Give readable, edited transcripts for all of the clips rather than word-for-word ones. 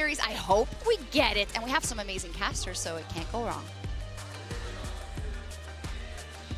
series. I hope we get it. And we have some amazing casters, so it can't go wrong.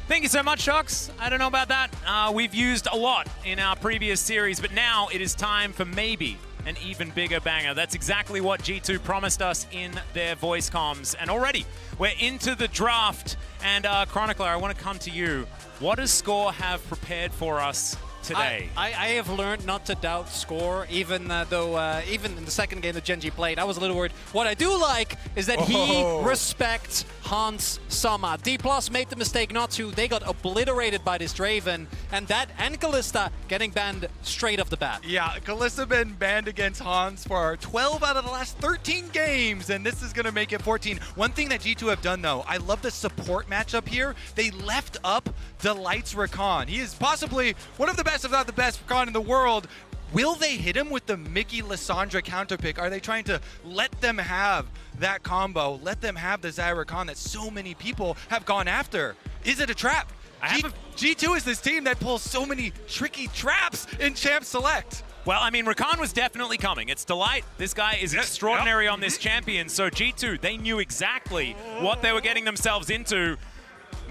Thank you so much, Shox. I don't know about that. We've used a lot in our previous series, but now it is time for maybe an even bigger banger. That's exactly what G2 promised us in their voice comms. And already, we're into the draft. And Chronicler, I want to come to you. What does Score have prepared for us today? I have learned not to doubt Score, even though even in the second game that GENG played, I was a little worried. What I do like is that he respects Hans Sama. D+ made the mistake not to. They got obliterated by this Draven, and Kalista getting banned straight off the bat. Yeah, Kalista been banned against Hans for 12 out of the last 13 games, and this is going to make it 14. One thing that G2 have done, though, I love the support matchup here. They left up Delight's Rakan. He is possibly one of the best, if not the best, Rakan in the world. Will they hit him with the Mickey Lissandra counter pick? Are they trying to let them have that combo, let them have the Zyra Khan that so many people have gone after? Is it a trap? G2 is this team that pulls so many tricky traps in Champ Select. Well, I mean, Rakan was definitely coming. It's Delight. This guy is extraordinary on this champion. So G2, they knew exactly what they were getting themselves into.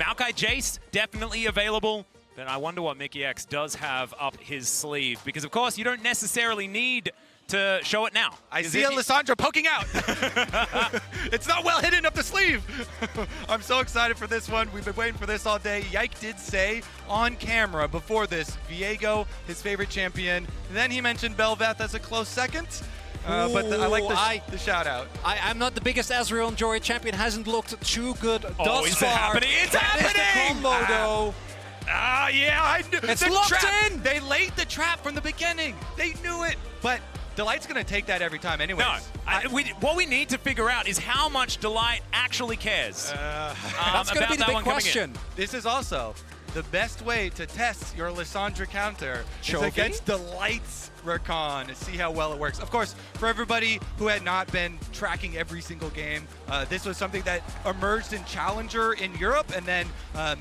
Maokai Jace, definitely available. But I wonder what Mickey X does have up his sleeve. Because, of course, you don't necessarily need to show it now. I see Alessandra poking out. It's not well hidden up the sleeve. I'm so excited for this one. We've been waiting for this all day. Yike did say on camera before this, Viego, his favorite champion. And then he mentioned Bel'Veth as a close second. But I like the shout out. I'm not the biggest Ezreal and Jory champion. Hasn't looked too good thus far. Is it happening? It's happening! That is the combo, though. Yeah, I knew. It's locked in! They laid the trap from the beginning. They knew it. But Delight's going to take that every time anyways. No, what we need to figure out is how much Delight actually cares. That's going to be the big question. This is also the best way to test your Lissandra counter is against Delight's Rakan to see how well it works. Of course, for everybody who had not been tracking every single game, this was something that emerged in Challenger in Europe, and then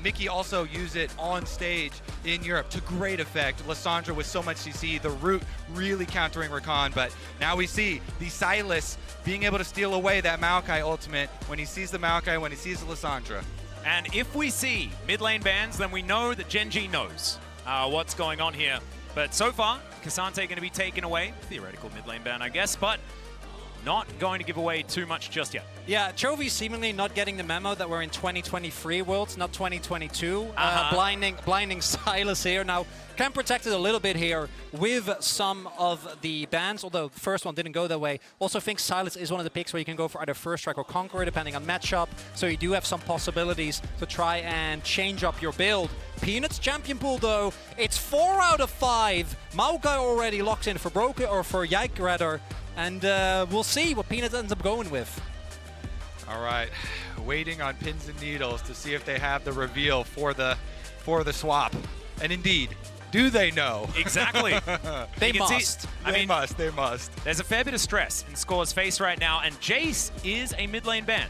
Mickey also used it on stage in Europe to great effect. Lissandra with so much CC, the Root really countering Rakan, but now we see the Sylas being able to steal away that Maokai ultimate when he sees the Maokai, when he sees the Lissandra. And if we see mid lane bans, then we know that GENG knows what's going on here. But so far, K'Sante going to be taken away. Theoretical mid lane ban, I guess, but not going to give away too much just yet. Yeah, Chovy seemingly not getting the memo that we're in 2023 Worlds, not 2022. Blinding Sylas here. Now, can protect it a little bit here with some of the bans, although the first one didn't go that way. Also think Sylas is one of the picks where you can go for either First Strike or Conqueror, depending on matchup. So you do have some possibilities to try and change up your build. Peanuts champion pool, though, it's 4 out of 5. Maokai already locked in for Broken, or for Yike, rather. And we'll see what Peanuts ends up going with. All right, waiting on pins and needles to see if they have the reveal for the swap. And indeed, do they know? Exactly. They must. They must. There's a fair bit of stress in Score's face right now, and Jace is a mid lane ban.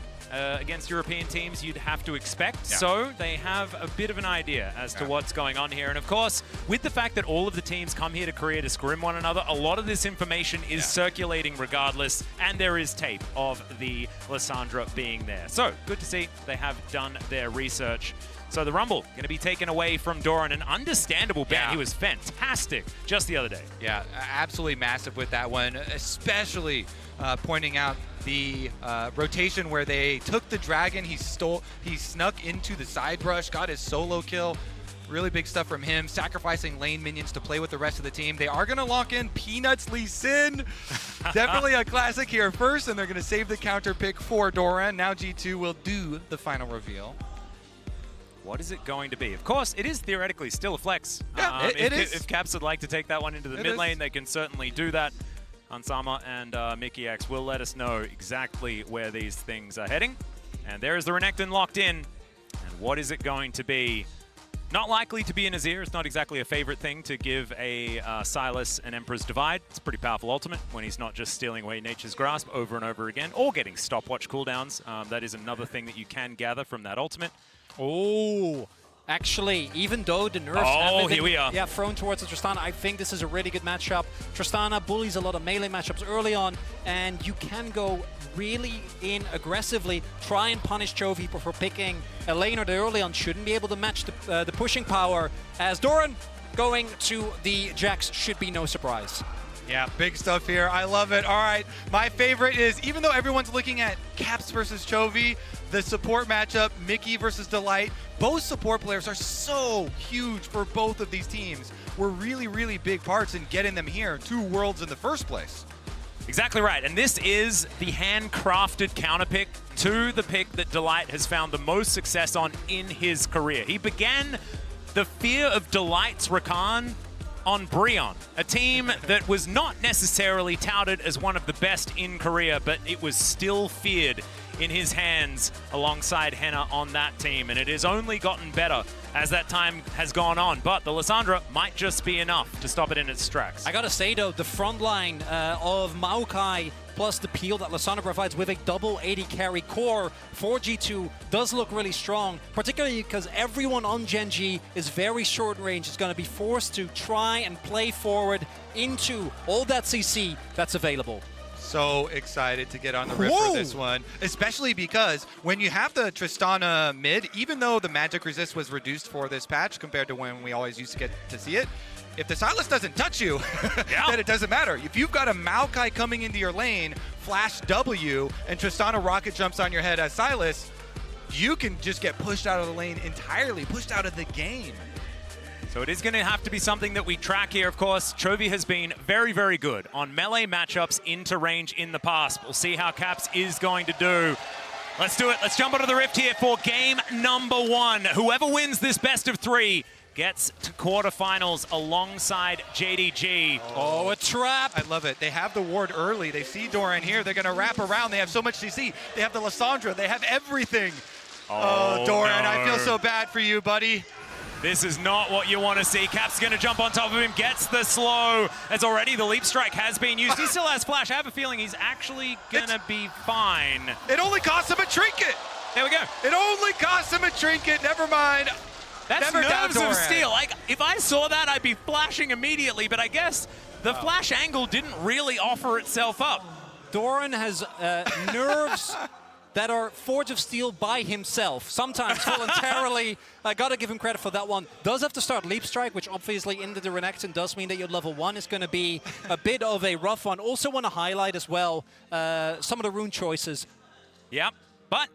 Against European teams, you'd have to expect. Yeah. So they have a bit of an idea as to what's going on here. And of course, with the fact that all of the teams come here to Korea to scrim one another, a lot of this information is circulating regardless, and there is tape of the Lissandra being there. So good to see they have done their research. So the Rumble going to be taken away from Doran, an understandable ban. He was fantastic just the other day. Yeah, absolutely massive with that one, especially pointing out the rotation where they took the dragon, he snuck into the side brush, got his solo kill. Really big stuff from him, sacrificing lane minions to play with the rest of the team. They are going to lock in Peanuts Lee Sin. Definitely a classic here first, and they're going to save the counter pick for Doran. Now G2 will do the final reveal. What is it going to be? Of course, it is theoretically still a flex. Yeah, it is. If Caps would like to take that one into the mid lane, they can certainly do that. Ansama and Mickey X will let us know exactly where these things are heading. And there is the Renekton locked in. And what is it going to be? Not likely to be an Azir. It's not exactly a favorite thing to give a Sylas an Emperor's Divide. It's a pretty powerful ultimate when he's not just stealing away Nature's Grasp over and over again, or getting stopwatch cooldowns. That is another thing that you can gather from that ultimate. Oh, Actually, even though the nerfs Oh, have here we are. Yeah, thrown towards the Tristana, I think this is a really good matchup. Tristana bullies a lot of melee matchups early on, and you can go really in aggressively, try and punish Chovy for picking a laner that early on shouldn't be able to match the pushing power, as Doran going to the Jax should be no surprise. Yeah, big stuff here. I love it. All right, my favorite is, even though everyone's looking at Caps versus Chovy, the support matchup, Mickey versus Delight, both support players are so huge for both of these teams. Were really, really big parts in getting them here to Worlds in the first place. Exactly right, and this is the handcrafted counter pick to the pick that Delight has found the most success on in his career. He began the fear of Delight's Rakan on Brion, a team that was not necessarily touted as one of the best in Korea, but it was still feared in his hands alongside Henna on that team, and it has only gotten better as that time has gone on, but the Lissandra might just be enough to stop it in its tracks. I gotta say though, the front line of Maokai plus the peel that Lissandra provides with a double 80 carry core for G2 does look really strong, particularly because everyone on GENG is very short range. It's going to be forced to try and play forward into all that CC that's available. So excited to get on the rip for this one, especially because when you have the Tristana mid, even though the magic resist was reduced for this patch compared to when we always used to get to see it, if the Sylas doesn't touch you, then it doesn't matter. If you've got a Maokai coming into your lane, flash W, and Tristana rocket jumps on your head as Sylas, you can just get pushed out of the lane entirely, pushed out of the game. So it is going to have to be something that we track here, of course. Chovy has been very, very good on melee matchups into range in the past. We'll see how Caps is going to do. Let's do it. Let's jump onto the rift here for game number 1. Whoever wins this best of 3 gets to quarterfinals alongside JDG. Oh, a trap. I love it. They have the ward early. They see Doran here. They're going to wrap around. They have so much CC. They have the Lissandra. They have everything. Oh, Doran, no. I feel so bad for you, buddy. This is not what you want to see. Cap's going to jump on top of him, gets the slow, as already the leap strike has been used. He still has flash. I have a feeling he's actually going to be fine. It only cost him a trinket. There we go. It only cost him a trinket. Never mind. That's Never doubt nerves of Doran. steel. Like, if I saw that, I'd be flashing immediately, but I guess the flash angle didn't really offer itself up. Doran has nerves that are forged of steel by himself, sometimes voluntarily. I gotta give him credit for that one. Does have to start Leap Strike, which obviously into the Renekton does mean that your level 1 is gonna be a bit of a rough one. Also want to highlight as well some of the rune choices. Yep, but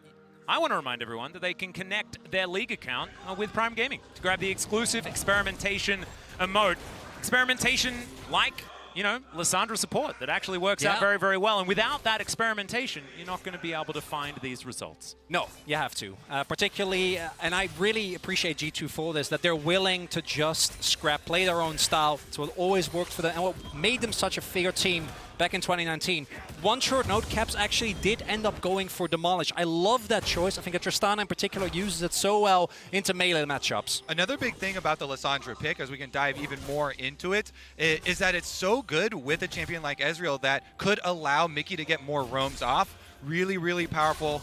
I want to remind everyone that they can connect their League account with Prime Gaming to grab the exclusive experimentation emote. Experimentation like, you know, Lissandra support that actually works out very, very well. And without that experimentation, you're not going to be able to find these results. No, you have to. Particularly, and I really appreciate G2 for this, that they're willing to just scrap, play their own style. It's what always worked for them and what made them such a fair team back in 2019. One short note, Caps actually did end up going for Demolish. I love that choice. I think that Tristana in particular uses it so well into melee matchups. Another big thing about the Lissandra pick, as we can dive even more into it, is that it's so good with a champion like Ezreal that could allow Mickey to get more roams off. Really, really powerful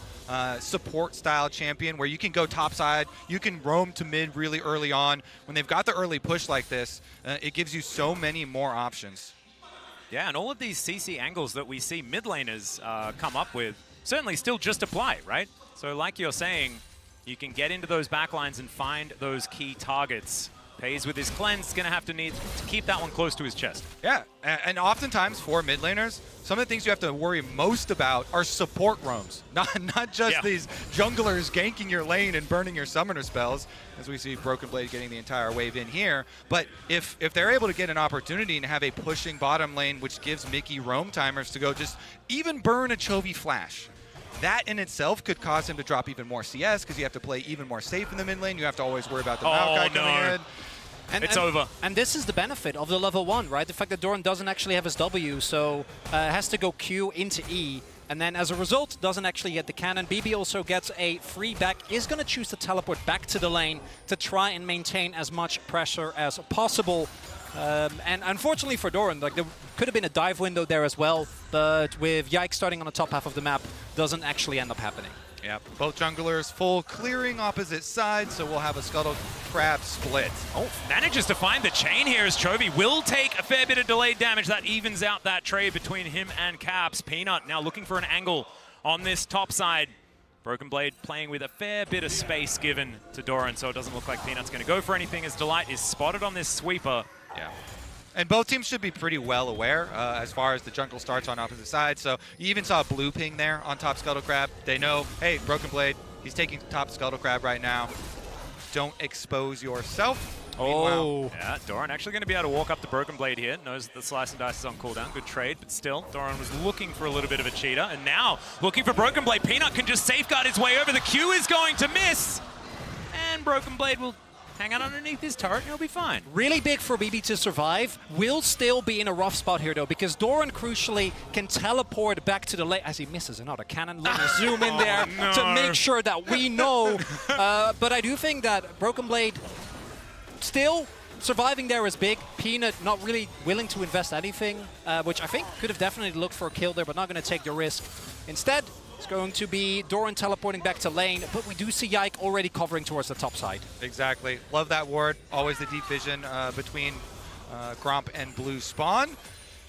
support style champion where you can go topside, you can roam to mid really early on. When they've got the early push like this, it gives you so many more options. Yeah, and all of these CC angles that we see mid laners come up with certainly still just apply, right? So like you're saying, you can get into those backlines and find those key targets. Pays with his cleanse, going to have to need to keep that one close to his chest. Yeah, and oftentimes for mid laners, some of the things you have to worry most about are support roams, not just these junglers ganking your lane and burning your summoner spells, as we see Broken Blade getting the entire wave in here. But if they're able to get an opportunity and have a pushing bottom lane, which gives Mickey roam timers to go just even burn a Chovy flash, that in itself could cause him to drop even more CS because you have to play even more safe in the mid lane. You have to always worry about the Maokai coming in. It's over. And this is the benefit of the level 1, right? The fact that Doran doesn't actually have his W, so has to go Q into E, and then as a result, doesn't actually get the cannon. BB also gets a free back, is going to choose to teleport back to the lane to try and maintain as much pressure as possible. And unfortunately for Doran, like there could have been a dive window there as well, but with Yike starting on the top half of the map, doesn't actually end up happening. Yep, both junglers full clearing opposite sides, so we'll have a Scuttle Crab split. Oh, manages to find the chain here as Chovy will take a fair bit of delayed damage. That evens out that trade between him and Caps. Peanut now looking for an angle on this top side. Broken Blade playing with a fair bit of space given to Doran, so it doesn't look like Peanut's going to go for anything as Delight is spotted on this sweeper. Yeah. And both teams should be pretty well aware as far as the jungle starts on opposite sides. So you even saw a blue ping there on top Scuttle Crab. They know, hey, Broken Blade, he's taking top Scuttle Crab right now. Don't expose yourself. Oh. Yeah, Doran actually going to be able to walk up to Broken Blade here. Knows that the Slice and Dice is on cooldown. Good trade, but still, Doran was looking for a little bit of a cheater. And now, looking for Broken Blade. Peanut can just safeguard his way over. The Q is going to miss. And Broken Blade will hang out underneath his turret and he'll be fine. Really big for BB to survive. Will still be in a rough spot here, though, because Doran crucially can teleport back to the lane as he misses another cannon. Let me zoom in there to make sure that we know. But I do think that Broken Blade still surviving there is big. Peanut not really willing to invest anything, which I think could have definitely looked for a kill there, but not going to take the risk. Instead, it's going to be Doran teleporting back to lane, but we do see Yike already covering towards the top side. Exactly. Love that ward. Always the deep vision between Gromp and Blue Spawn.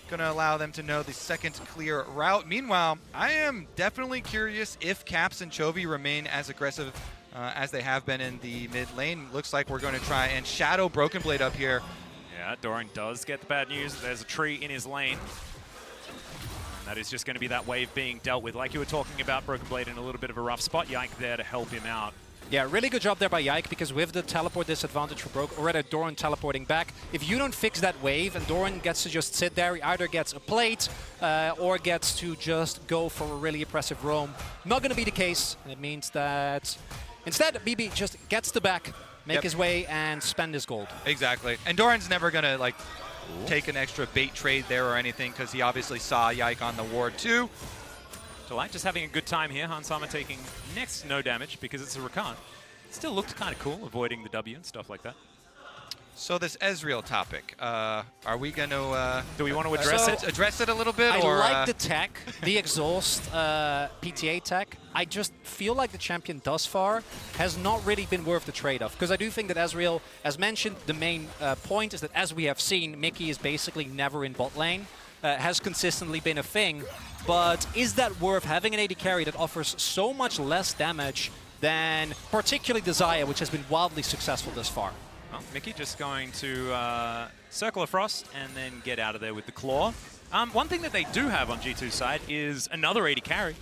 Going to allow them to know the second clear route. Meanwhile, I am definitely curious if Caps and Chovy remain as aggressive as they have been in the mid lane. Looks like we're going to try and shadow Broken Blade up here. Yeah, Doran does get the bad news. There's a tree in his lane. And that is just going to be that wave being dealt with. Like you were talking about, Broken Blade in a little bit of a rough spot. Yike there to help him out. Yeah, really good job there by Yike, because with the teleport disadvantage for already Doran teleporting back, if you don't fix that wave and Doran gets to just sit there, he either gets a plate or gets to just go for a really impressive roam. Not going to be the case, and it means that instead BB just gets the back, make his way, and spend his gold. Exactly. And Doran's never going to like take an extra bait trade there or anything, because he obviously saw Yike on the ward too. Delight just having a good time here. Hansama taking next to no damage because it's a Rakan. Still looked kind of cool, avoiding the W and stuff like that. So this Ezreal topic, are we going to... do we want to address it a little bit? I or, like the tech, the exhaust PTA tech. I just feel like the champion thus far has not really been worth the trade-off, because I do think that Ezreal, as mentioned, the main point is that, as we have seen, Mickey is basically never in bot lane, has consistently been a thing, but is that worth having an AD carry that offers so much less damage than particularly the Xayah, which has been wildly successful thus far? Well, Mickey just going to Circle of Frost and then get out of there with the Claw. One thing that they do have on G2's side is another AD carry.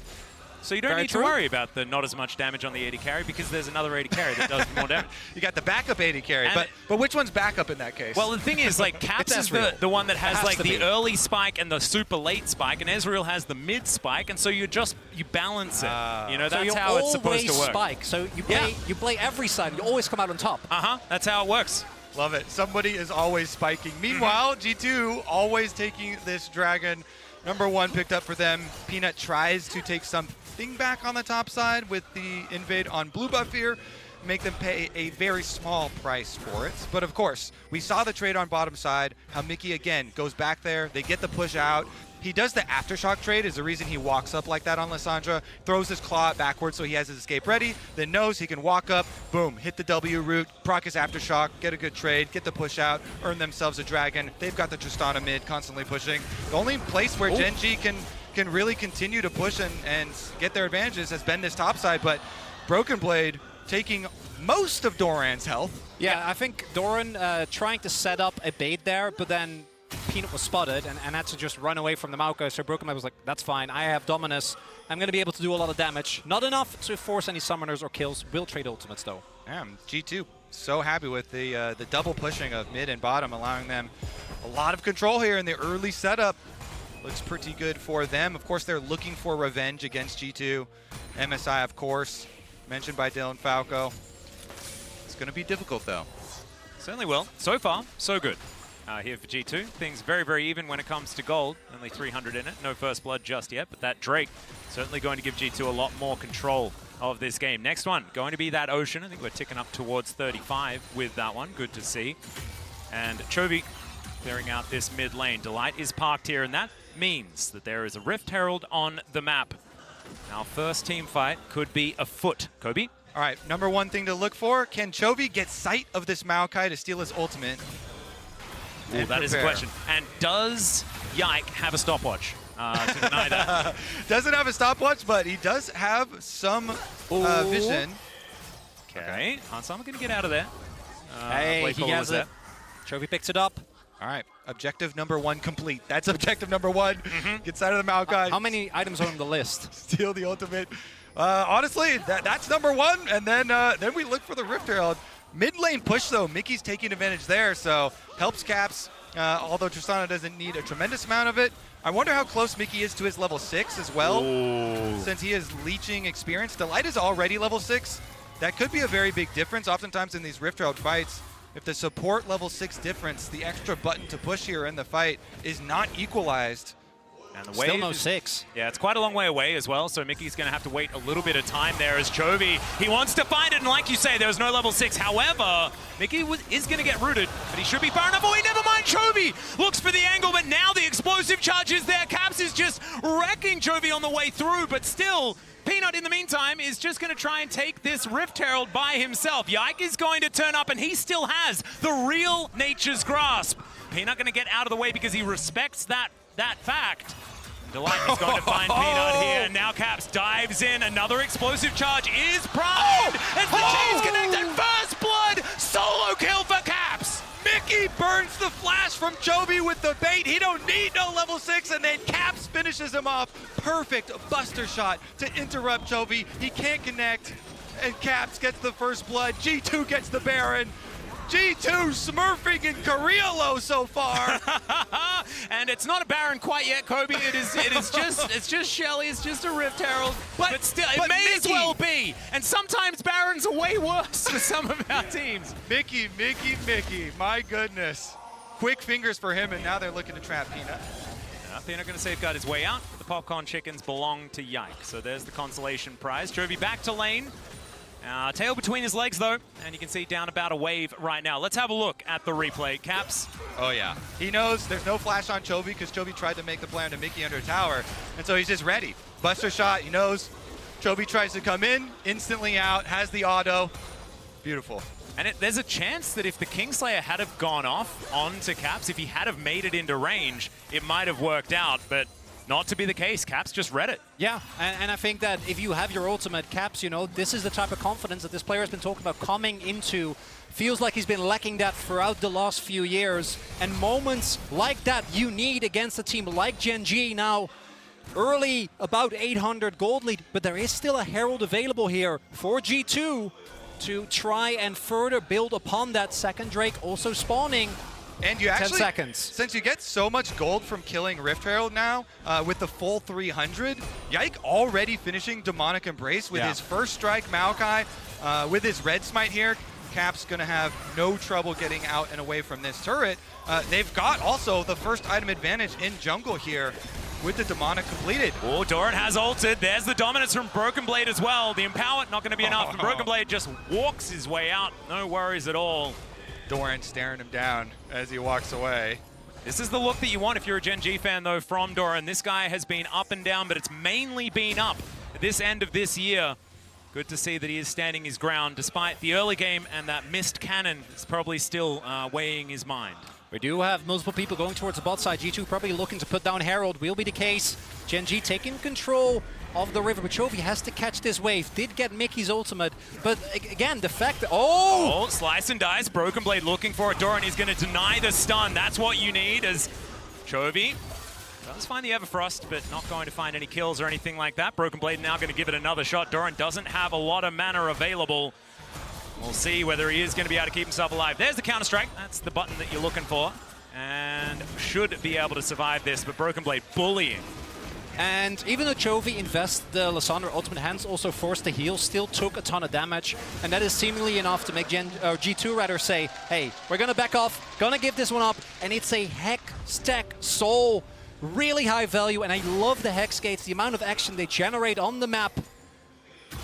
So you don't need to worry about the not as much damage on the AD carry, because there's another AD carry that does more damage. You got the backup AD carry, but which one's backup in that case? Well, the thing is, like, Caps is the one that has like the early spike and the super late spike, and Ezreal has the mid spike, and so you balance it. You know, that's how it's supposed to work. Spike. So you play every side, you always come out on top. That's how it works. Love it. Somebody is always spiking. Meanwhile, G2 always taking this dragon. Number one picked up for them. Peanut tries to take something back on the top side with the invade on blue buff here, make them pay a very small price for it. But of course, we saw the trade on bottom side, how Mickey again goes back there, they get the push out. He does the aftershock trade, is the reason he walks up like that on Lissandra, throws his claw backwards so he has his escape ready, then knows he can walk up, boom, hit the W route, proc his aftershock, get a good trade, get the push out, earn themselves a dragon. They've got the Tristana mid constantly pushing. The only place where GENG can really continue to push and get their advantages has been this top side, but Broken Blade taking most of Doran's health. Yeah, I think Doran trying to set up a bait there, but then Peanut was spotted and had to just run away from the Mauka, so Broken Blade was like, that's fine, I have Dominus, I'm going to be able to do a lot of damage. Not enough to force any summoners or kills, will trade ultimates though. Yeah, G2 so happy with the double pushing of mid and bottom, allowing them a lot of control here in the early setup. Looks pretty good for them. Of course, they're looking for revenge against G2. MSI, of course, mentioned by Dylan Falco. It's going to be difficult, though. Certainly will. So far, so good. Here for G2, things very, very even when it comes to gold. Only 300 in it. No first blood just yet, but that Drake certainly going to give G2 a lot more control of this game. Next one, going to be that Ocean. I think we're ticking up towards 35 with that one. Good to see. And Chovy clearing out this mid lane. Delight is parked here, and that means that there is a Rift Herald on the map. Our first team fight could be afoot. Kobe? All right, number one thing to look for, can Chovy get sight of this Maokai to steal his ultimate? Ooh, that is a question. And does Yike have a stopwatch to deny that? Doesn't have a stopwatch, but he does have some vision. Okay, Hansama going to get out of there. Hey, he has it. Chovy picks it up. All right, objective number one complete. That's objective number one. Get sight of the Maokai. How many items are on the list? Steal the ultimate. Honestly, that's number one, and then we look for the Rift Herald. Mid lane push though, Mickey's taking advantage there, so helps Caps. Although Tristana doesn't need a tremendous amount of it. I wonder how close Mickey is to his level 6 as well, since he is leeching experience. Delight is already level 6. That could be a very big difference. Oftentimes in these Rift Herald fights, if the support level 6 difference, the extra button to push here in the fight is not equalized. And the Still wave no is, 6. Yeah, it's quite a long way away as well, so Mickey's going to have to wait a little bit of time there as Chovy. He wants to find it, and like you say, there's no level 6. However, Mickey is going to get rooted, but he should be far enough away. Never mind, Chovy looks for the angle, but now the explosive charge is there. Caps is just wrecking Chovy on the way through, but still, Peanut, in the meantime, is just going to try and take this Rift Herald by himself. Yike is going to turn up, and he still has the real Nature's Grasp. Peanut going to get out of the way because he respects that fact. Delight is going to find Peanut here, and now Caps dives in. Another explosive charge is primed as the chains connect, and first blood solo kill for Caps. Mickey burns the flash from Chovy with the bait. He don't need no level 6, and then Caps finishes him off. Perfect buster shot to interrupt Chovy. He can't connect, and Caps gets the first blood. G2 gets the Baron. G2 smurfing in Korealo so far. And it's not a Baron quite yet, Kobe. It's just Shelly. It's just a Rift Herald. But still, it may as well be. And sometimes Barons are way worse for some of our teams. Mickey. My goodness. Quick fingers for him, and now they're looking to trap Peanut. Peanut going to safeguard his way out. But the popcorn chickens belong to Yike. So there's the consolation prize. Chovy back to lane. Tail between his legs, though, and you can see down about a wave right now. Let's have a look at the replay. Caps. Oh, yeah. He knows there's no flash on Chovy because Chovy tried to make the play onto Mickey under a tower, and so he's just ready. Buster shot, he knows. Chovy tries to come in, instantly out, has the auto. Beautiful. And there's a chance that if the Kingslayer had have gone off onto Caps, if he had have made it into range, it might have worked out, but not to be the case. Caps just read it. Yeah, and I think that if you have your ultimate, Caps, you know, this is the type of confidence that this player has been talking about coming into. Feels like he's been lacking that throughout the last few years. And moments like that you need against a team like GENG. Now, early, about 800 gold lead, but there is still a Herald available here for G2 to try and further build upon that second Drake also spawning. And you actually, 10 seconds. Since you get so much gold from killing Rift Herald now, with the full 300, Yike already finishing Demonic Embrace with his first strike, Maokai. With his red smite here, Cap's gonna have no trouble getting out and away from this turret. They've got also the first item advantage in jungle here with the Demonic completed. Oh, Doran has ulted. There's the dominance from Broken Blade as well. The empower not gonna be enough, and Broken Blade just walks his way out. No worries at all. Doran staring him down as he walks away. This is the look that you want if you're a GENG fan, though, from Doran. This guy has been up and down, but it's mainly been up at this end of this year. Good to see that he is standing his ground, despite the early game and that missed cannon is probably still weighing his mind. We do have multiple people going towards the bot side. G2 probably looking to put down Herald. Will be the case. GENG taking control of the river, but Chovy has to catch this wave. Did get Mickey's ultimate, but again, the fact that... Oh, slice and dice. Broken Blade looking for it. Doran is going to deny the stun. That's what you need as Chovy does find the Everfrost, but not going to find any kills or anything like that. Broken Blade now going to give it another shot. Doran doesn't have a lot of mana available. We'll see whether he is going to be able to keep himself alive. There's the Counter-Strike. That's the button that you're looking for. And should be able to survive this, but Broken Blade bullying. And even though Chovy invests the Lysandra ultimate, hands also forced to heal, still took a ton of damage. And that is seemingly enough to make G2 rather say, hey, we're going to back off, going to give this one up. And it's a Hex Stack Soul. Really high value, and I love the Hex Gates, the amount of action they generate on the map.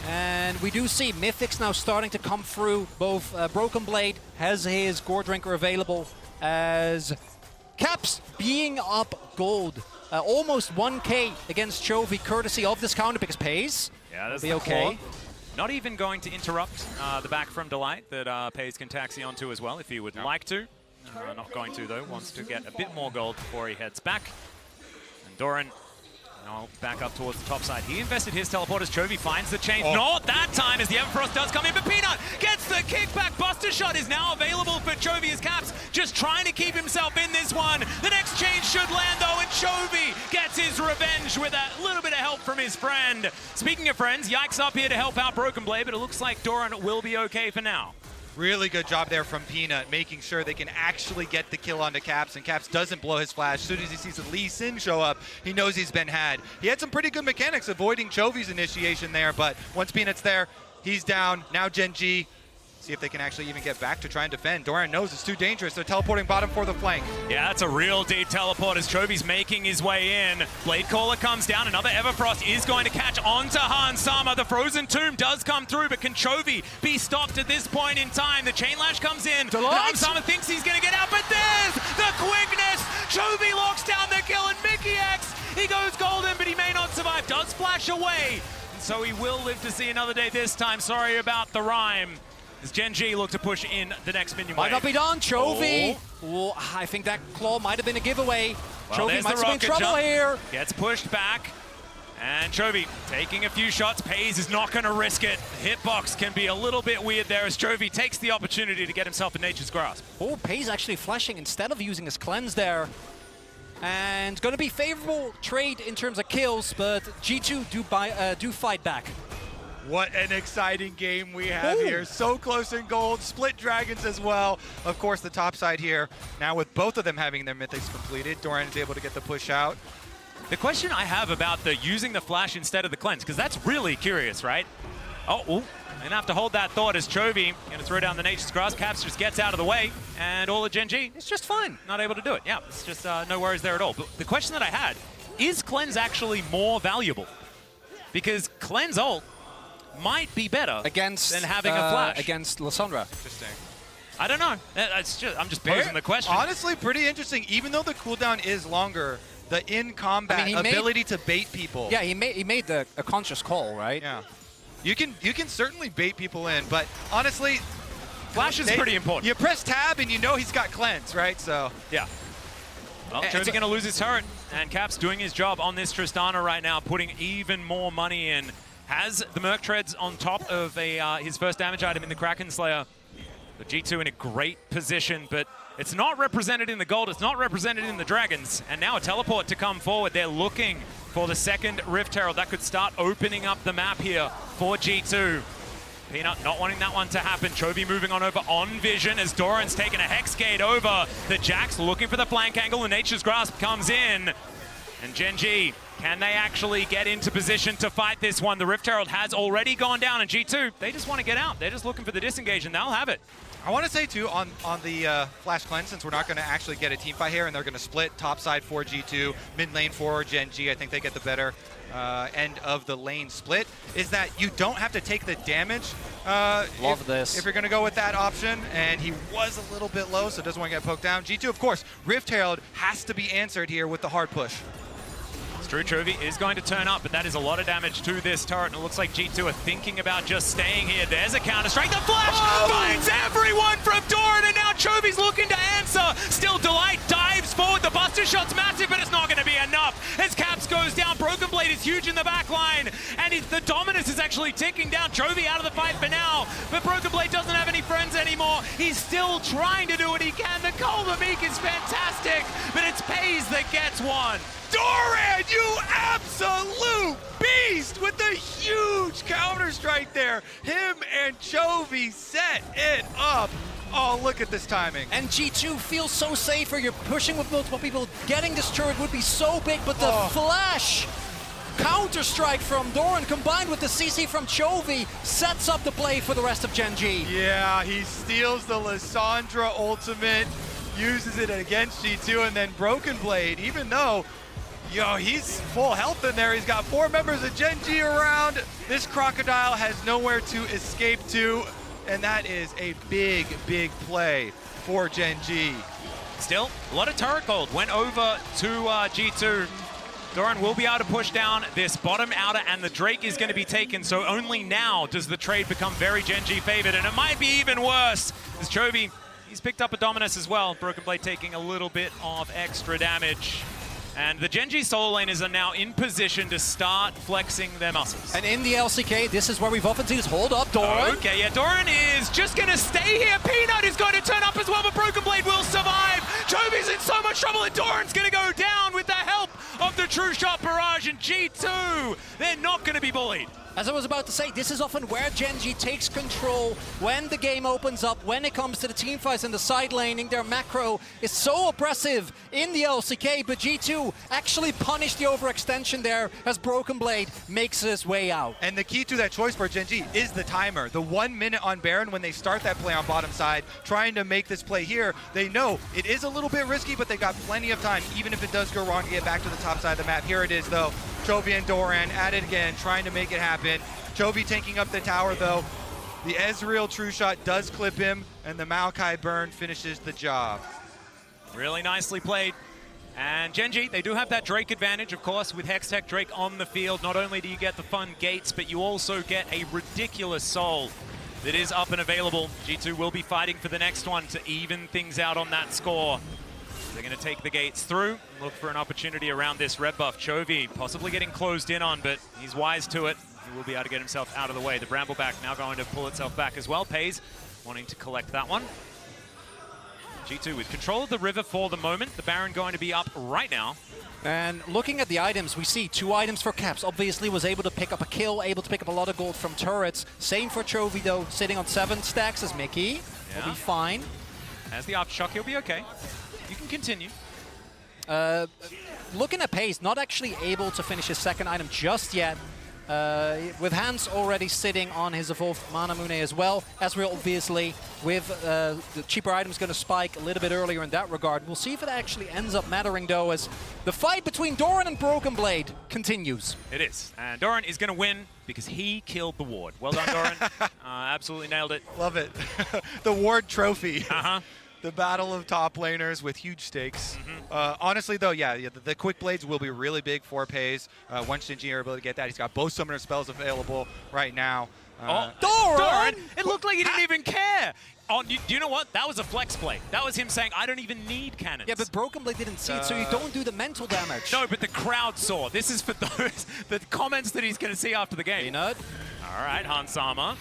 And we do see Mythics now starting to come through. Both Broken Blade has his Gore Drinker available, as Caps being up gold Almost 1k against Chovy, courtesy of this counter because PaYS that's will be okay. Not even going to interrupt the back from Delight that PaYS can taxi onto as well if he would like to. Not going to though, wants to get a bit more gold before he heads back. And Doran now back up towards the top side. He invested his teleport as Chovy finds the chain. Not that time as the Everfrost does come in, but Peanut gets the kickback. Buster shot is now available for Chovy as Caps just trying to keep himself in this one. The next chain should land though, and Chovy gets his revenge with a little bit of help from his friend. Speaking of friends, Yikes up here to help out Broken Blade, but it looks like Doran will be okay for now. Really good job there from Peanut, making sure they can actually get the kill onto Caps, and Caps doesn't blow his flash. As soon as he sees Lee Sin show up, he knows he's been had. He had some pretty good mechanics avoiding Chovy's initiation there, but once Peanut's there, he's down. Now GENG, see if they can actually even get back to try and defend. Doran knows it's too dangerous. They're teleporting bottom for the flank. Yeah, that's a real deep teleport as Chovy's making his way in. Blade Caller comes down. Another Everfrost is going to catch onto Hans Sama. The Frozen Tomb does come through, but can Chovy be stopped at this point in time? The Chain Lash comes in. Hans Sama thinks he's going to get out, but there's the quickness. Chovy locks down the kill, and Mickey X, he goes golden, but he may not survive. Does flash away, and so he will live to see another day this time. Sorry about the rhyme. As GENG look to push in the next minion wave. Might not be done, Chovy. Oh, I think that claw might have been a giveaway. Well, Chovy might be in trouble here. Gets pushed back. And Chovy taking a few shots. PaYS is not going to risk it. The hitbox can be a little bit weird there as Chovy takes the opportunity to get himself in Nature's Grasp. Oh, PaYS actually flashing instead of using his cleanse there. And going to be favorable trade in terms of kills, but G2 do fight back. What an exciting game we have here. So close in gold, split dragons as well. Of course, the top side here, now with both of them having their mythics completed, Doran is able to get the push out. The question I have about the using the flash instead of the cleanse, because that's really curious, right? Gonna have to hold that thought as Chovy gonna throw down the Nature's Grasp. Caps just gets out of the way, and all of GENG, it's just fine. Not able to do it. Yeah, it's just no worries there at all. But the question that I had, is cleanse actually more valuable? Because cleanse ult might be better against than having a flash against Lissandra. Interesting. I don't know. I'm just posing the question. Honestly, pretty interesting. Even though the cooldown is longer, the in-combat ability to bait people. Yeah, he made a conscious call, right? Yeah. You can certainly bait people in, but honestly, flash is pretty important. You press tab and you know he's got cleanse, right? So yeah. Well, Chovy going to lose his turret, and Caps doing his job on this Tristana right now, putting even more money in. Has the Merc Treads on top of his first damage item in the Kraken Slayer. The G2 in a great position, but it's not represented in the gold, it's not represented in the dragons. And now a teleport to come forward. They're looking for the second Rift Herald. That could start opening up the map here for G2. Peanut not wanting that one to happen. Chovy moving on over on Vision as Doran's taking a Hex Gate over. The Jax looking for the flank angle, and Nature's Grasp comes in. And GENG, can they actually get into position to fight this one? The Rift Herald has already gone down, and G2, they just want to get out. They're just looking for the disengage, and they'll have it. I want to say, too, on the Flash Cleanse, since we're not going to actually get a team fight here, and they're going to split top side for G2, mid lane for GENG. I think they get the better end of the lane split, is that you don't have to take the damage Love this. If you're going to go with that option, and he was a little bit low, so doesn't want to get poked down. G2, of course, Rift Herald has to be answered here with the hard push. It's true, Chovy is going to turn up, but that is a lot of damage to this turret, and it looks like G2 are thinking about just staying here. There's a counter-strike. The flash finds everyone from Doran, and now Chovy's looking to answer. Still, Delight dives forward. The Buster shot's massive, but it's not going to be enough. As Caps goes down, Broken Blade is huge in the back line, and the Dominus is actually ticking down. Chovy out of the fight for now, but Broken Blade doesn't have any friends anymore. He's still trying to do what he can. The Cold Meek is fantastic, but it's PaYS that gets one. Doran, you absolute beast with the huge counter-strike there. Him and Chovy set it up. Oh, look at this timing. And G2 feels so safer. You're pushing with multiple people. Getting this turret would be so big, but the flash counter-strike from Doran combined with the CC from Chovy sets up the play for the rest of GENG. Yeah, he steals the Lissandra ultimate, uses it against G2, and then Broken Blade, even though he's full health in there. He's got 4 members of GENG around. This Crocodile has nowhere to escape to, and that is a big, big play for GENG. Still, a lot of turret gold went over to G2. Doran will be able to push down this bottom outer, and the Drake is going to be taken, so only now does the trade become very GENG favored, and it might be even worse, as Chovy, he's picked up a Dominus as well. Broken Blade taking a little bit of extra damage. And the GENG solo laners are now in position to start flexing their muscles. And in the LCK, this is where we've often seen is hold up, Doran. Okay, yeah, Doran is just going to stay here. Peanut is going to turn up as well, but Broken Blade will survive. Chovy's in so much trouble, and Doran's going to go down with the help of the True Shot Barrage, and G2, they're not going to be bullied. As I was about to say, this is often where GENG takes control when the game opens up, when it comes to the team fights and the side laning. Their macro is so oppressive in the LCK, but G2 actually punished the overextension there as Broken Blade makes his way out. And the key to that choice for GENG is the timer. The 1 minute on Baron when they start that play on bottom side, trying to make this play here. They know it is a little bit risky, but they got plenty of time, even if it does go wrong, to get back to the top side of the map. Here it is, though. Chovy and Doran at it again, trying to make it happen. Chovy taking up the tower, though. The Ezreal True Shot does clip him, and the Maokai burn finishes the job. Really nicely played. And GENG, they do have that Drake advantage, of course, with Hextech Drake on the field. Not only do you get the fun gates, but you also get a ridiculous soul that is up and available. G2 will be fighting for the next one to even things out on that score. They're going to take the gates through, look for an opportunity around this red buff. Chovy possibly getting closed in on, but he's wise to it. He will be able to get himself out of the way. The Brambleback now going to pull itself back as well. Pays wanting to collect that one. G2 with control of the river for the moment. The Baron going to be up right now. And looking at the items, we see 2 items for Caps. Obviously was able to pick up a kill, able to pick up a lot of gold from turrets. Same for Chovy, though, sitting on 7 stacks as Mickey. Yeah. Will be fine. As the aftershock, he'll be okay. You can continue. Looking at Pace, not actually able to finish his second item just yet. With Hans already sitting on his evolved Mana Mune as well. Ezreal, obviously, with the cheaper items going to spike a little bit earlier in that regard. We'll see if it actually ends up mattering, though, as the fight between Doran and Broken Blade continues. It is. And Doran is going to win because he killed the ward. Well done, Doran. Absolutely nailed it. Love it. The Ward Trophy. Uh-huh. The battle of top laners with huge stakes. Honestly, though, yeah, the quick blades will be really big for Pays. Once GENG are able to get that, he's got both summoner spells available right now. Doran! It looked like he didn't even care. Oh, do you know what? That was a flex play. That was him saying, I don't even need cannons. Yeah, but Broken Blade didn't see it, so you don't do the mental damage. No, but the crowd saw. This is for those the comments that he's going to see after the game. Peanut. All right, Hansama.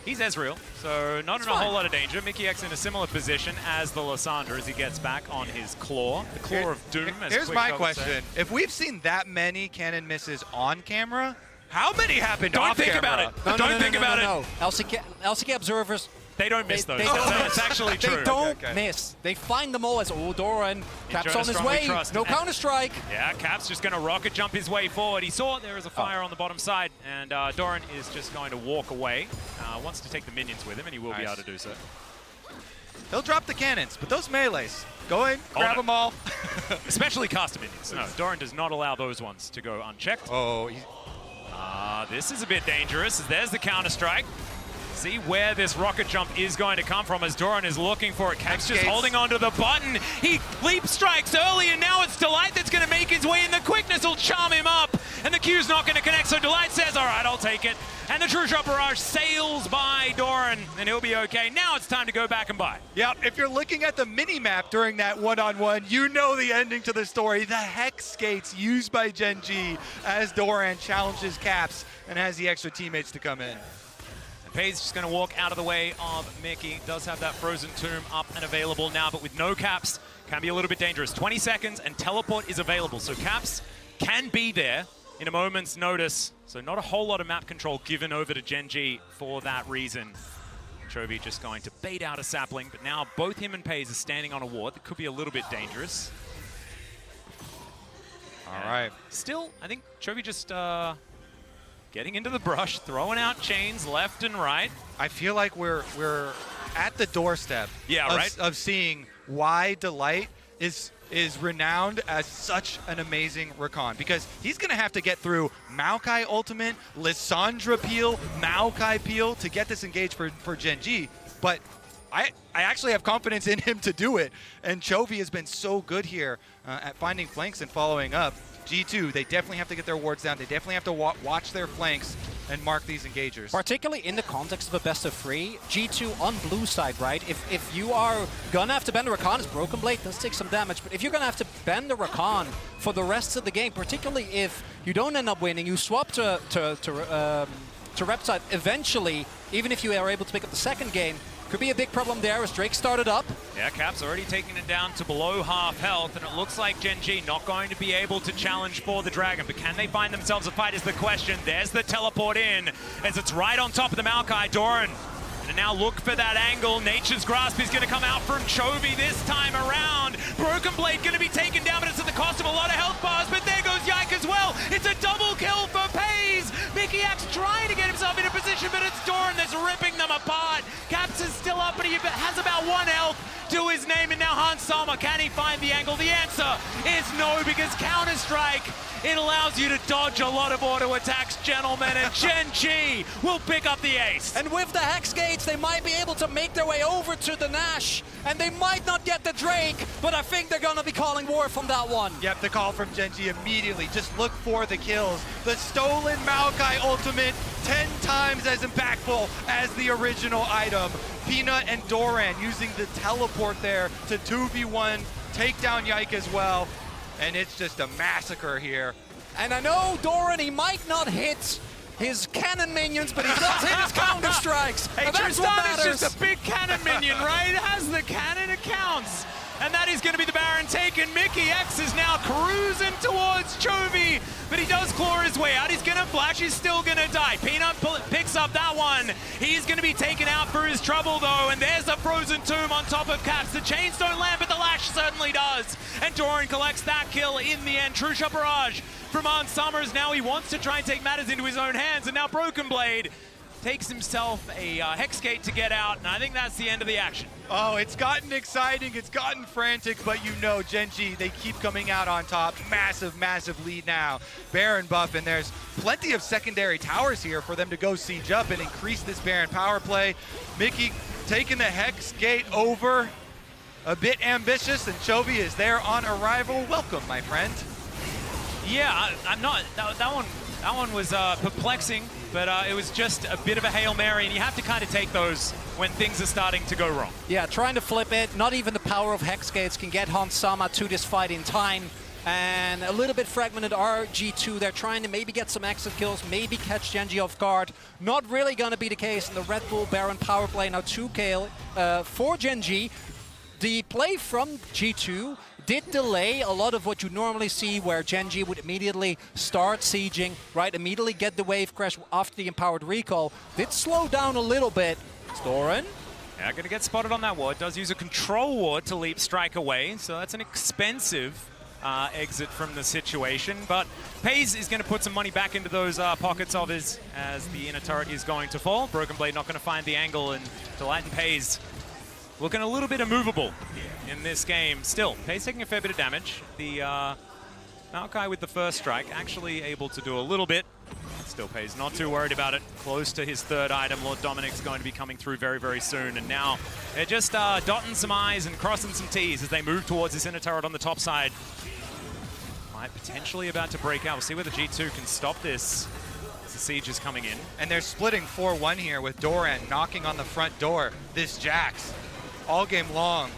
He's Ezreal, so not in a whole lot of danger. Mickey X in a similar position as the Lysandra as he gets back on his claw. The claw of doom, as Here's my question. If we've seen that many cannon misses on camera, how many happened off camera? Don't think about it. Don't think about it. LCK observers, they don't miss those. It's actually true. They don't miss. They find them all as, oh, Doran, Caps on his way. No Counter-Strike. Yeah, Caps just going to rocket jump his way forward. He saw there is a fire on the bottom side, and Doran is just going to walk away. Wants to take the minions with him, and he will be able to do so. He'll drop the cannons, but those melees, go in, grab them all. Especially caster minions. No, Doran does not allow those ones to go unchecked. Oh, this is a bit dangerous. There's the Counter-Strike. See where this rocket jump is going to come from as Doran is looking for it. Caps just holding onto the button. He leap strikes early, and now it's Delight that's going to make his way in. The quickness will charm him up, and the Q's not going to connect, so Delight says, all right, I'll take it. And the True Shot Barrage sails by Doran, and he'll be okay. Now it's time to go back and buy. Yeah, if you're looking at the mini-map during that one-on-one, you know the ending to the story. The Hex Skates used by GENG as Doran challenges Caps and has the extra teammates to come in. Pays just going to walk out of the way of Mickey. Does have that Frozen Tomb up and available now, but with no Caps, can be a little bit dangerous. 20 seconds and teleport is available, so Caps can be there in a moment's notice. So not a whole lot of map control given over to GENG for that reason. Chovy just going to bait out a sapling, but now both him and Pays are standing on a ward that could be a little bit dangerous. All right. Still, I think Chovy just getting into the brush, throwing out chains left and right. I feel like we're at the doorstep of seeing why Delight is renowned as such an amazing Rakan, because he's going to have to get through Maokai Ultimate, Lysandra Peel, Maokai Peel to get this engaged for GENG, but I actually have confidence in him to do it, and Chovy has been so good here at finding flanks and following up. G2, they definitely have to get their wards down. They definitely have to watch their flanks and mark these engagers. Particularly in the context of a best of 3, G2 on blue side, right? If you are gonna have to bend the Rakan, as Broken Blade does take some damage, but if you're gonna have to bend the Rakan for the rest of the game, particularly if you don't end up winning, you swap to Repside eventually, even if you are able to pick up the second game, could be a big problem there as Drake started up. Yeah, Cap's already taking it down to below half health, and it looks like GENG not going to be able to challenge for the Dragon, but can they find themselves a fight is the question. There's the teleport in, as it's right on top of the Maokai. Doran, and now look for that angle. Nature's Grasp is going to come out from Chovy this time around. Broken Blade going to be taken down, but it's at the cost of a lot of health bars, but there goes Yike as well. It's a double kill for Pays. Mickey X trying to get himself in a position, but it's Doran that's ripping them apart. Caps is still up, but he has about 1 health to his name, and now Hans Sama, can he find the angle? The answer is no, because Counter-Strike, it allows you to dodge a lot of auto attacks, gentlemen, and GENG will pick up the ace. And with the Hex Gates, they might be able to make their way over to the Nash, and they might not get the Drake, but I think they're gonna be calling war from that one. Yep, the call from GENG immediately. Just look for the kills. The stolen Maokai ultimate, 10 times as impactful as the original item. Peanut and Doran using the teleport there to 2v1, take down Yike as well. And it's just a massacre here. And I know Doran, he might not hit his cannon minions, but he does hit his counter strikes. Hey, and that's what Tristan is matters. just a big cannon minion, right? It has the cannon, it counts. And that is going to be the Baron taken. Mickey X is now cruising towards Chovy, but he does claw his way out. He's going to flash, he's still going to die. Peanut picks up that one. He's going to be taken out for his trouble though, and there's a frozen tomb on top of Caps. The chains don't land, but the lash certainly does. And Doran collects that kill in the end. True Shot Barrage from Hans Summers. Now he wants to try and take matters into his own hands, and now Broken Blade takes himself a Hex Gate to get out, and I think that's the end of the action. Oh, it's gotten exciting, it's gotten frantic, but you know GENG, they keep coming out on top. Massive, massive lead now. Baron buff, and there's plenty of secondary towers here for them to go siege up and increase this Baron power play. Mickey taking the Hex Gate over. A bit ambitious, and Chovy is there on arrival. Welcome, my friend. Yeah, I'm not, that one was perplexing, but it was just a bit of a Hail Mary, and you have to kind of take those when things are starting to go wrong. Yeah, trying to flip it. Not even the power of Hex Gates can get Hans Sama to this fight in time. And a little bit fragmented RG2. They're trying to maybe get some exit kills, maybe catch GENG off guard. Not really going to be the case in the Red Bull Baron power play. Now 2K for GENG. The play from G2 did delay a lot of what you normally see, where GENG would immediately start sieging, right? Immediately get the wave crash after the empowered recall. Did slow down a little bit. Doran. Yeah, gonna get spotted on that ward. Does use a control ward to leap strike away, so that's an expensive exit from the situation. But Pays is gonna put some money back into those pockets of his, as the inner turret is going to fall. Broken Blade not gonna find the angle, and Delight and Pays looking a little bit immovable in this game. Still, Pays taking a fair bit of damage. The Maokai with the first strike, actually able to do a little bit. Still, Pays not too worried about it. Close to his third item. Lord Dominic's going to be coming through very, very soon. And now they're just dotting some I's and crossing some T's as they move towards this inner turret on the top side. Might potentially about to break out. We'll see whether G2 can stop this. The siege is coming in. And they're splitting 4-1 here with Doran knocking on the front door. This Jax, all game long.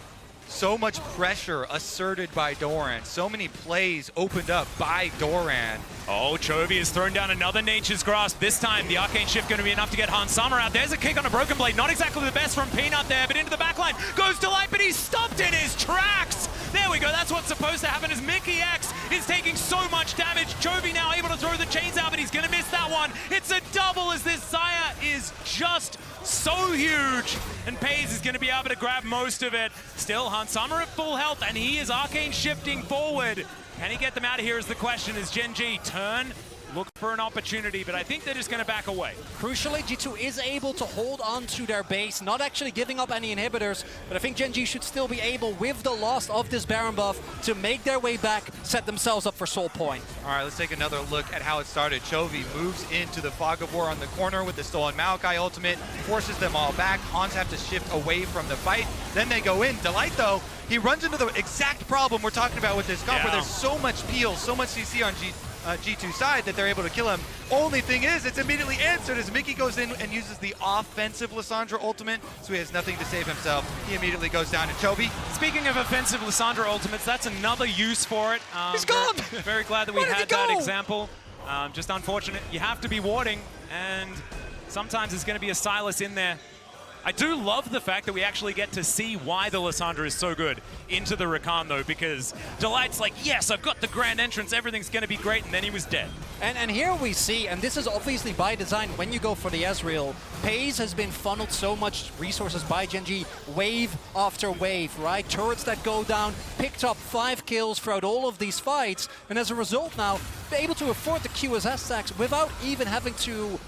So much pressure asserted by Doran. So many plays opened up by Doran. Oh, Chovy has thrown down another Nature's Grasp. This time, the Arcane Shift going to be enough to get Hans Sama out. There's a kick on a Broken Blade. Not exactly the best from Peanut there, but into the backline goes Delight, but he's stopped in his tracks. There we go. That's what's supposed to happen, as Mickey X is taking so much damage. Chovy now able to throw the chains out, but he's going to miss that one. It's a double, as this Zaya is just so huge, and Pays is going to be able to grab most of it. Still, Hans Sama at full health, and he is Arcane shifting forward. Can he get them out of here is the question, as GENG turn look for an opportunity, but I think they're just going to back away. Crucially, G2 is able to hold on to their base, not actually giving up any inhibitors, but I think GENG should still be able, with the loss of this Baron buff, to make their way back, set themselves up for Soul Point. All right, let's take another look at how it started. Chovy moves into the Fog of War on the corner with the stolen Maokai ultimate, forces them all back. Hans have to shift away from the fight. Then they go in. Delight, though, he runs into the exact problem we're talking about with this comp, where there's so much peel, so much CC on G2 side that they're able to kill him. Only thing is, it's immediately answered as Mickey goes in and uses the offensive Lissandra ultimate, so he has nothing to save himself. He immediately goes down to Chovy. Speaking of offensive Lissandra ultimates, that's another use for it. He's gone! Very glad that we had that example. Just unfortunate. You have to be warding, and sometimes there's going to be a Silas in there. I do love the fact that we actually get to see why the Lissandra is so good into the Rakan, though, because Delight's like, yes, I've got the grand entrance, everything's going to be great, and then he was dead. And here we see, and this is obviously by design, when you go for the Ezreal, Paze has been funneled so much resources by GENG, wave after wave, right? Turrets that go down, picked up 5 kills throughout all of these fights, and as a result now, they're able to afford the QSS stacks without even having to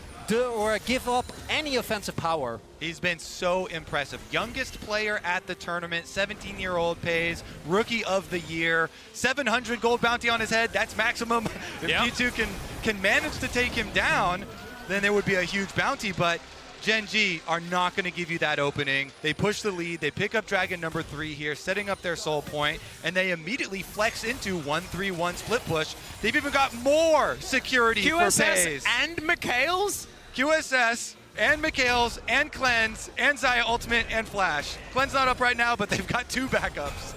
give up any offensive power. He's been so impressive. Youngest player at the tournament, 17-year-old Paze, rookie of the year, 700 gold bounty on his head. That's maximum. If G2 can manage to take him down, then there would be a huge bounty, but GENG are not going to give you that opening. They push the lead, they pick up Dragon number 3 here, setting up their soul point, and they immediately flex into 1-3-1 split push. They've even got more security for Paze. QSS and Mikhail's? QSS and Mikhail's and Cleanse and Xayah Ultimate and Flash. Cleanse not up right now, but they've got 2 backups.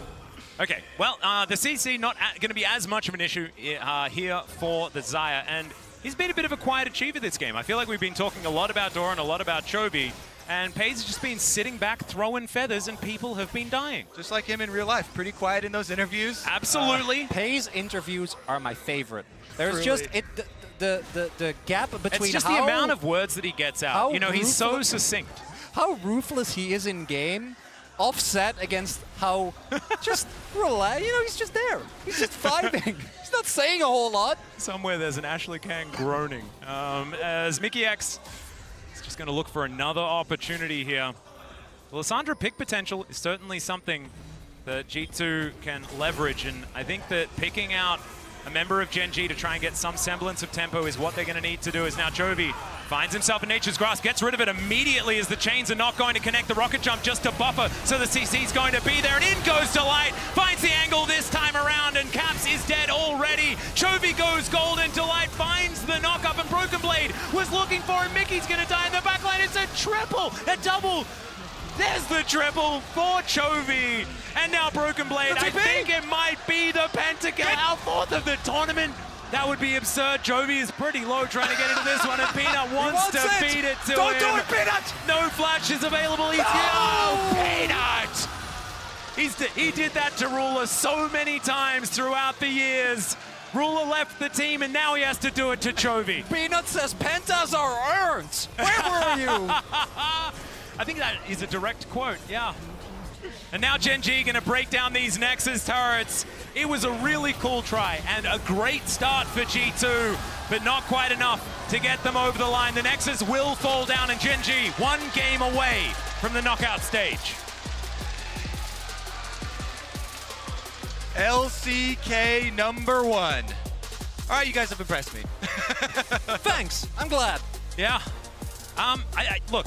Okay, well, the CC not going to be as much of an issue here for the Xayah, and he's been a bit of a quiet achiever this game. I feel like we've been talking a lot about Doran, a lot about Chovy, and Paze has just been sitting back, throwing feathers, and people have been dying. Just like him in real life, pretty quiet in those interviews. Absolutely. Paze interviews are my favorite. There's just the gap between it's just the amount of words that he gets out. You know, he's so succinct. How ruthless he is in game, offset against how just relax. You know, he's just there. He's just vibing. He's not saying a whole lot. Somewhere there's an Ashley Kang groaning. As Mickey X is just going to look for another opportunity here. The Lissandra pick potential is certainly something that G2 can leverage, and I think that picking out a member of GENG to try and get some semblance of tempo is what they're going to need to do. As now Chovy finds himself in Nature's Grasp, gets rid of it immediately as the chains are not going to connect. The rocket jump just to buffer, so the CC's going to be there, and in goes Delight, finds the angle this time around, and Caps is dead already. Chovy goes golden, Delight finds the knock-up, and Broken Blade was looking for him. Mickey's going to die in the backline. It's a triple, a double. There's the triple for Chovy. And now Broken Blade, I think it might be the pentakill, our 4th of the tournament. That would be absurd. Chovy is pretty low trying to get into this one, and Peanut wants to feed it to him. Don't do it, Peanut! No flash is available. He's Peanut! He did that to Ruler so many times throughout the years. Ruler left the team, and now he has to do it to Chovy. Peanut says pentas are earned. Where were you? I think that is a direct quote, yeah. And now GENG gonna break down these Nexus turrets. It was a really cool try and a great start for G2, but not quite enough to get them over the line. The Nexus will fall down, and GENG 1 game away from the knockout stage. LCK number 1. All right, you guys have impressed me. Thanks, I'm glad. Yeah. Look,